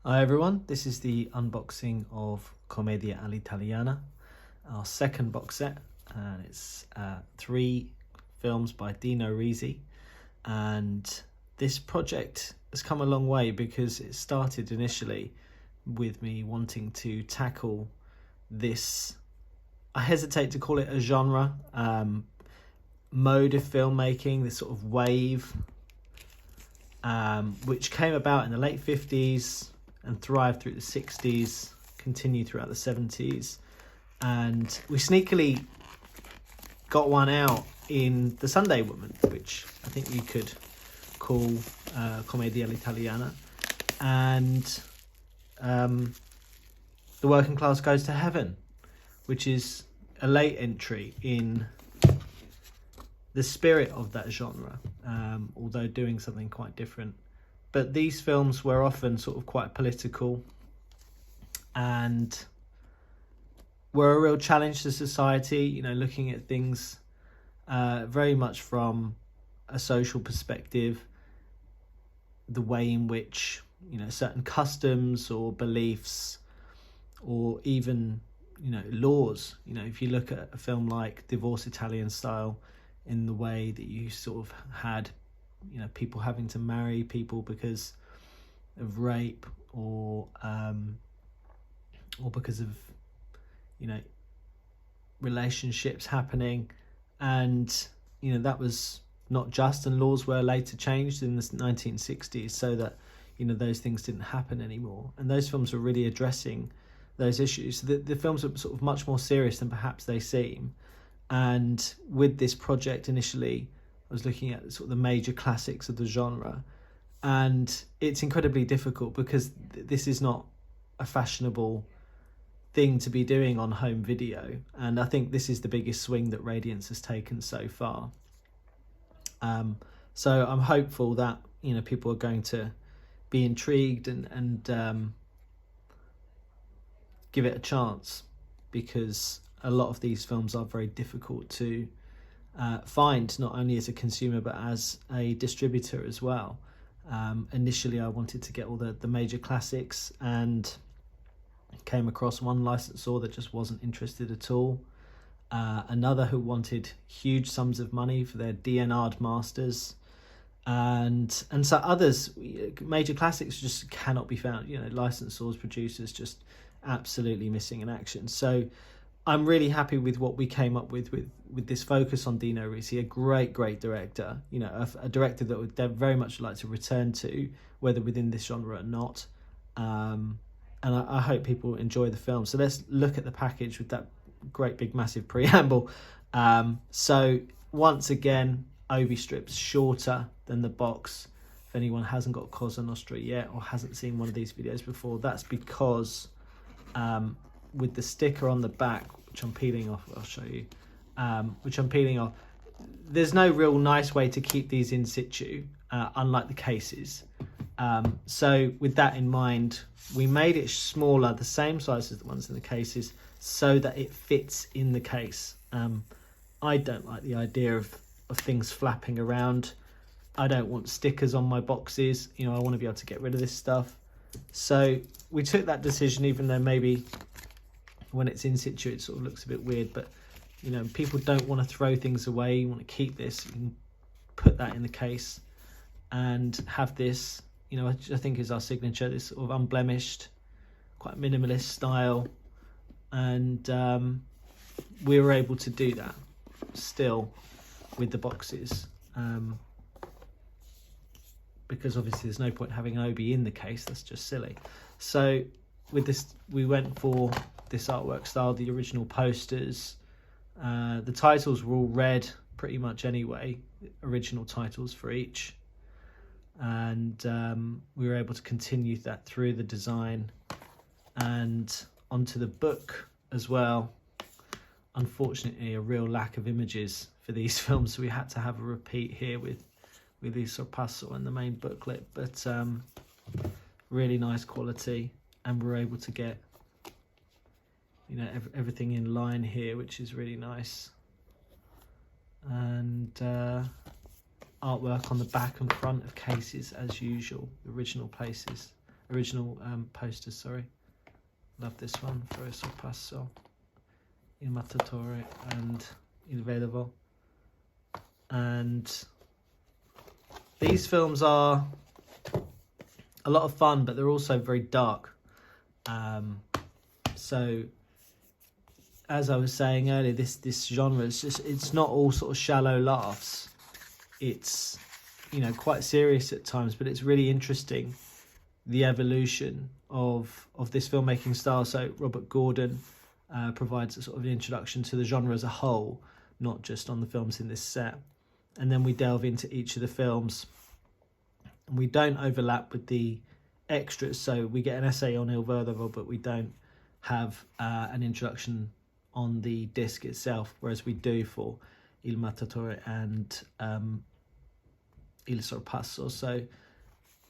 Hi everyone, this is the unboxing of Commedia all'Italiana, our second box set, and it's 3 films by Dino Risi. And this project has come a long way because it started initially with me wanting to tackle this, I hesitate to call it a genre, mode of filmmaking, this sort of wave, which came about in the late 50s and thrived through the 60s, continued throughout the 70s, and we sneakily got one out in The Sunday Woman, which I think you could call Commedia all'Italiana, and The Working Class Goes to Heaven, which is a late entry in the spirit of that genre, although doing something quite different. But these films were often sort of quite political and were a real challenge to society, you know, looking at things very much from a social perspective, the way in which, you know, certain customs or beliefs or even, you know, laws, you know, if you look at a film like Divorce Italian Style, in the way that you sort of had, you know, people having to marry people because of rape or because of, you know, relationships happening, and you know that was not just, and laws were later changed in the 1960s so that, you know, those things didn't happen anymore, and those films were really addressing those issues. The films are sort of much more serious than perhaps they seem, and with this project initially I was looking at sort of the major classics of the genre, and it's incredibly difficult because this is not a fashionable thing to be doing on home video, and I think this is the biggest swing that Radiance has taken so far. So I'm hopeful that, you know, people are going to be intrigued and give it a chance, because a lot of these films are very difficult to find, not only as a consumer but as a distributor as well. Initially I wanted to get all the major classics and came across one licensor that just wasn't interested at all, another who wanted huge sums of money for their DNR'd masters, and so others, major classics just cannot be found, you know, licensors, producers just absolutely missing in action. So I'm really happy with what we came up with this focus on Dino Risi, a great director, you know, a director that would very much like to return to, whether within this genre or not. And I hope people enjoy the film. So let's look at the package with that great big massive preamble. So once again, Obi strips shorter than the box. If anyone hasn't got Cosa Nostra yet or hasn't seen one of these videos before, that's because with the sticker on the back, which I'm peeling off, I'll show you, there's no real nice way to keep these in situ, unlike the cases. So with that in mind, we made it smaller, the same size as the ones in the cases, so that it fits in the case. I don't like the idea of things flapping around. I don't want stickers on my boxes, you know, I want to be able to get rid of this stuff. So we took that decision, even though maybe when it's in situ it sort of looks a bit weird, but you know, people don't want to throw things away, you want to keep this, you can put that in the case and have this, you know, I think is our signature, this sort of unblemished, quite minimalist style, and we were able to do that still with the boxes, because obviously there's no point having an Obi in the case, that's just silly. So with this, we went for this artwork style, the original posters. The titles were all red pretty much anyway, original titles for each, and we were able to continue that through the design and onto the book as well. Unfortunately, a real lack of images for these films, so we had to have a repeat here with the sorpasso and the main booklet, but really nice quality, and we're able to get, you know, everything in line here, which is really nice, and artwork on the back and front of cases as usual, the original places, original posters, sorry. Love this one, for Il Sorpasso, Il Mattatore and Il Vedovo. And these films are a lot of fun, but they're also very dark. So as I was saying earlier, this genre is just, it's not all sort of shallow laughs. It's, you know, quite serious at times, but it's really interesting, the evolution of this filmmaking style. So Robert Gordon provides a sort of an introduction to the genre as a whole, not just on the films in this set. And then we delve into each of the films, and we don't overlap with the extras. So we get an essay on Il Verdovo, but we don't have an introduction on the disc itself, whereas we do for Il Mattatore and Il Sorpasso. So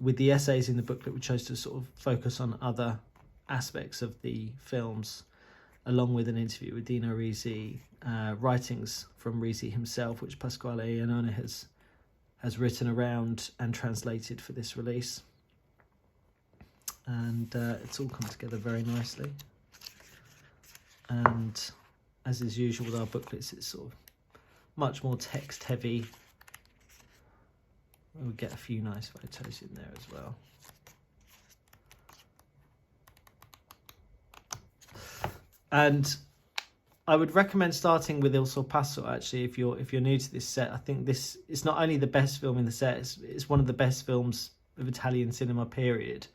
with the essays in the booklet, we chose to sort of focus on other aspects of the films, along with an interview with Dino Risi, writings from Risi himself, which Pasquale Iannone has written around and translated for this release. And it's all come together very nicely. And as is usual with our booklets, it's sort of much more text heavy. We'll get a few nice photos in there as well. And I would recommend starting with Il Sorpasso, actually, if you're new to this set. I think this is not only the best film in the set, it's one of the best films of Italian cinema, period.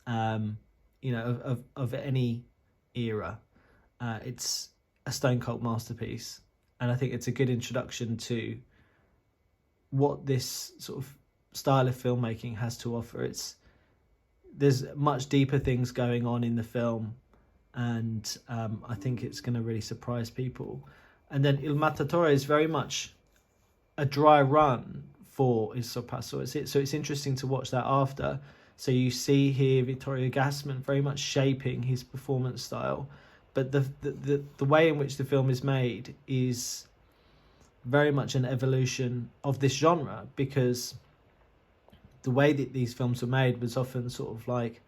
You know, of any era. It's a stone cold masterpiece, and I think it's a good introduction to what this sort of style of filmmaking has to offer. There's much deeper things going on in the film, and I think it's going to really surprise people. And then Il Mattatore is very much a dry run for Il Sorpasso. So it's interesting to watch that after. So you see here Vittorio Gassman very much shaping his performance style, but the way in which the film is made is very much an evolution of this genre, because the way that these films were made was often sort of like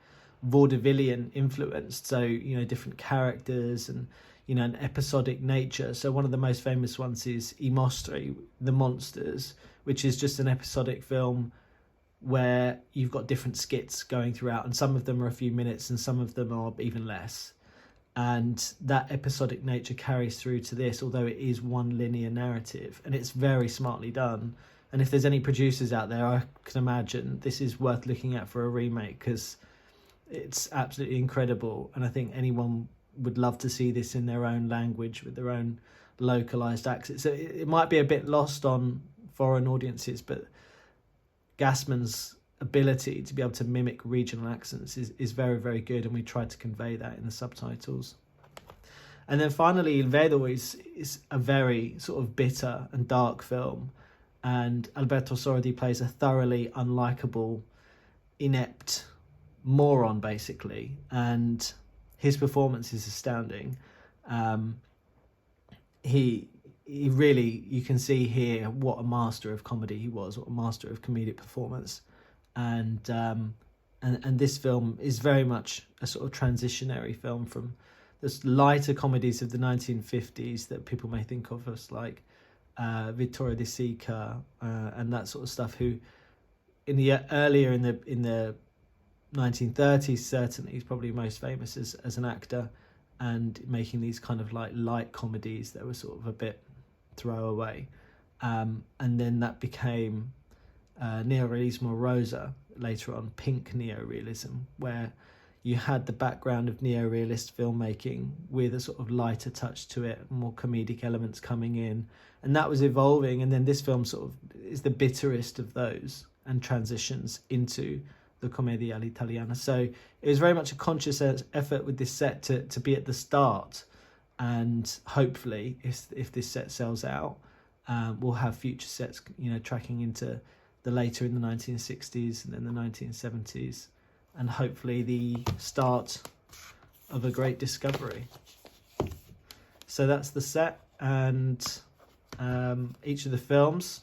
vaudevillian influenced. So, you know, different characters and, you know, an episodic nature. So one of the most famous ones is I Mostri, The Monsters, which is just an episodic film where you've got different skits going throughout, and some of them are a few minutes and some of them are even less. And that episodic nature carries through to this, although it is one linear narrative, and it's very smartly done. And if there's any producers out there, I can imagine this is worth looking at for a remake, because it's absolutely incredible. And I think anyone would love to see this in their own language with their own localized accents. So it might be a bit lost on foreign audiences, but Gassman's ability to be able to mimic regional accents is very, very good, and we tried to convey that in the subtitles. And then finally, Il Vedovo is a very sort of bitter and dark film, and Alberto Sordi plays a thoroughly unlikable, inept moron, basically, and his performance is astounding. He really, you can see here what a master of comedy he was, what a master of comedic performance. And this film is very much a sort of transitionary film from the lighter comedies of the 1950s that people may think of as like Vittorio De Sica and that sort of stuff, who earlier in the 1930s, certainly he's probably most famous as an actor, and making these kind of like light comedies that were sort of a bit throwaway, and then that became Neorealismo Rosa, later on pink neorealism, where you had the background of neorealist filmmaking with a sort of lighter touch to it, more comedic elements coming in, and that was evolving. And then this film sort of is the bitterest of those and transitions into the Commedia all'italiana. So it was very much a conscious effort with this set to be at the start, and hopefully if this set sells out, we'll have future sets, you know, tracking into the later in the 1960s and then the 1970s, and hopefully the start of a great discovery. So that's the set and each of the films.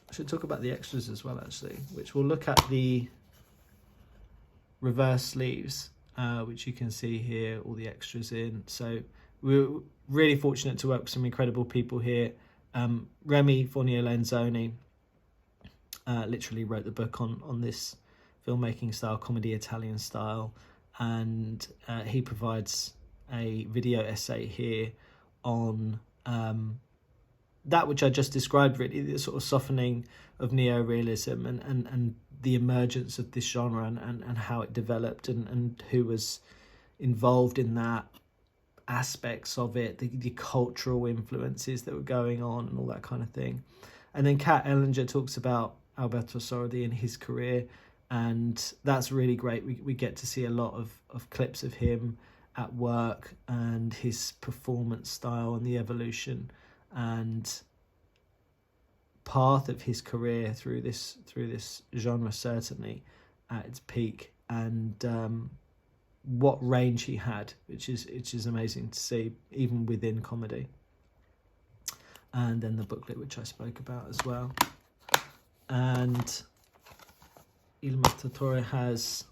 I should talk about the extras as well, actually, which we'll look at the reverse sleeves, which you can see here, all the extras in. So we're really fortunate to work with some incredible people here. Remy Fournier-Lenzoni literally wrote the book on this filmmaking style, Commedia Italian style, and he provides a video essay here on that which I just described, really, the sort of softening of neorealism and the emergence of this genre and how it developed and who was involved in that, aspects of it, the cultural influences that were going on and all that kind of thing. And then Kat Ellinger talks about Alberto Sordi and his career, and that's really great. We get to see a lot of clips of him at work and his performance style and the evolution and path of his career through this genre, certainly at its peak, and what range he had, which is amazing to see, even within comedy. And then the booklet, which I spoke about as well. And Il Mattatore has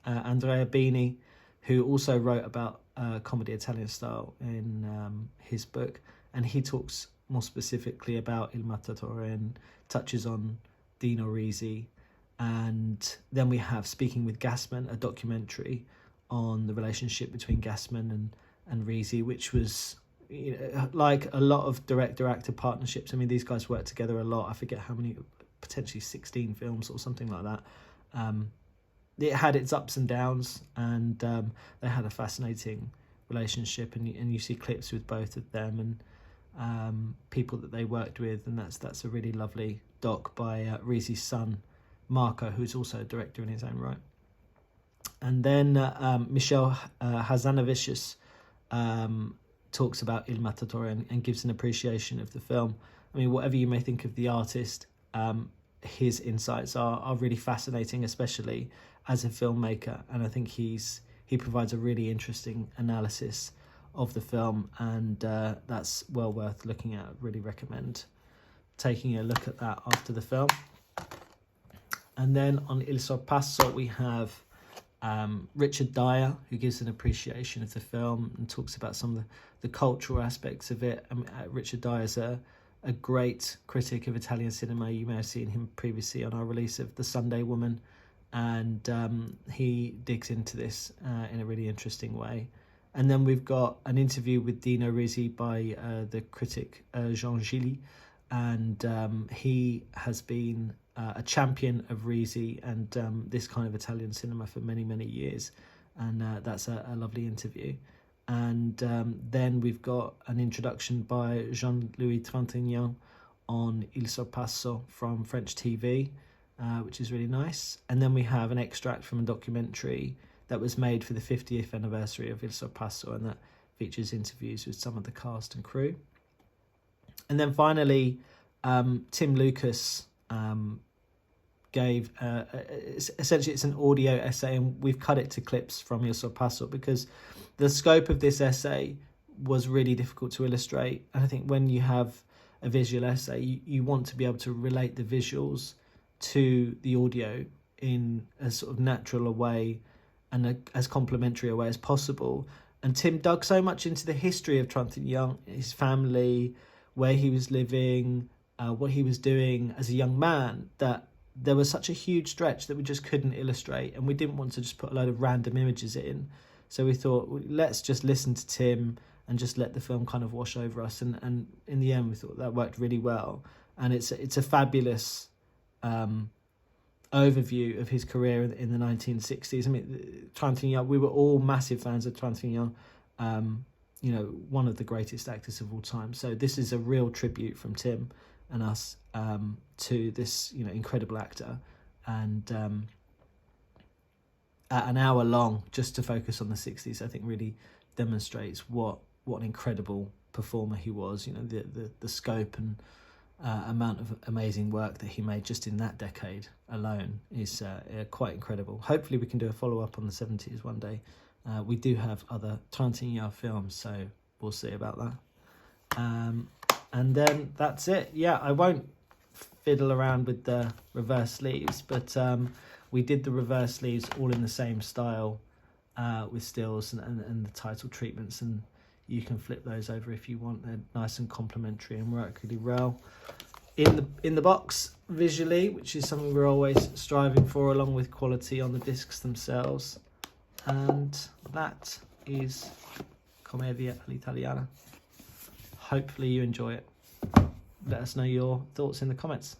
Andrea Bini, who also wrote about comedy Italian style in his book, and he talks more specifically about Il Mattatore and touches on Dino Risi. And then we have Speaking with Gassman, a documentary on the relationship between Gassman and Risi, which was, you know, like a lot of director-actor partnerships. I mean, these guys work together a lot. I forget how many, potentially 16 films or something like that. It had its ups and downs, and they had a fascinating relationship, and you see clips with both of them and people that they worked with, and that's a really lovely doc by Risi's son, Marco, who's also a director in his own right. And then Michel Hazanavicius talks about Il Mattatore and gives an appreciation of the film. I mean, whatever you may think of the artist, his insights are really fascinating, especially as a filmmaker. And I think he provides a really interesting analysis of the film, and that's well worth looking at. I'd really recommend taking a look at that after the film. And then on Il Sorpasso, we have Richard Dyer, who gives an appreciation of the film and talks about some of the cultural aspects of it. I mean, Richard Dyer is a great critic of Italian cinema. You may have seen him previously on our release of The Sunday Woman, and he digs into this in a really interesting way. And then we've got an interview with Dino Risi by the critic Jean Gilly, and he has been a champion of Risi and this kind of Italian cinema for many, many years, and that's a lovely interview. And then we've got an introduction by Jean-Louis Trintignant on Il Sorpasso from French TV, which is really nice. And then we have an extract from a documentary that was made for the 50th anniversary of Il Sorpasso, and that features interviews with some of the cast and crew. And then finally, Tim Lucas gave essentially, it's an audio essay, and we've cut it to clips from Il Sorpasso because the scope of this essay was really difficult to illustrate. And I think when you have a visual essay, you want to be able to relate the visuals to the audio in a sort of natural a way and as complementary a way as possible. And Tim dug so much into the history of Trintignant, his family, where he was living, what he was doing as a young man, that there was such a huge stretch that we just couldn't illustrate, and we didn't want to just put a load of random images in. So we thought, well, let's just listen to Tim and just let the film kind of wash over us. And in the end, we thought that worked really well. And it's a fabulous overview of his career in the 1960s. I mean, Trintignant, we were all massive fans of Trintignant, one of the greatest actors of all time. So this is a real tribute from Tim and us to this, incredible actor. And at an hour long, just to focus on the 60s, I think really demonstrates what an incredible performer he was. The scope and amount of amazing work that he made just in that decade alone is quite incredible. Hopefully we can do a follow-up on the 70s one day. We do have other Trintignant films, so we'll see about that. And then that's it. Yeah, I won't fiddle around with the reverse sleeves, but We did the reverse sleeves all in the same style with stills and the title treatments, and you can flip those over if you want. They're nice and complementary and work really well. In the box, visually, which is something we're always striving for, along with quality on the discs themselves. And that is Commedia all'Italiana. Hopefully you enjoy it. Let us know your thoughts in the comments.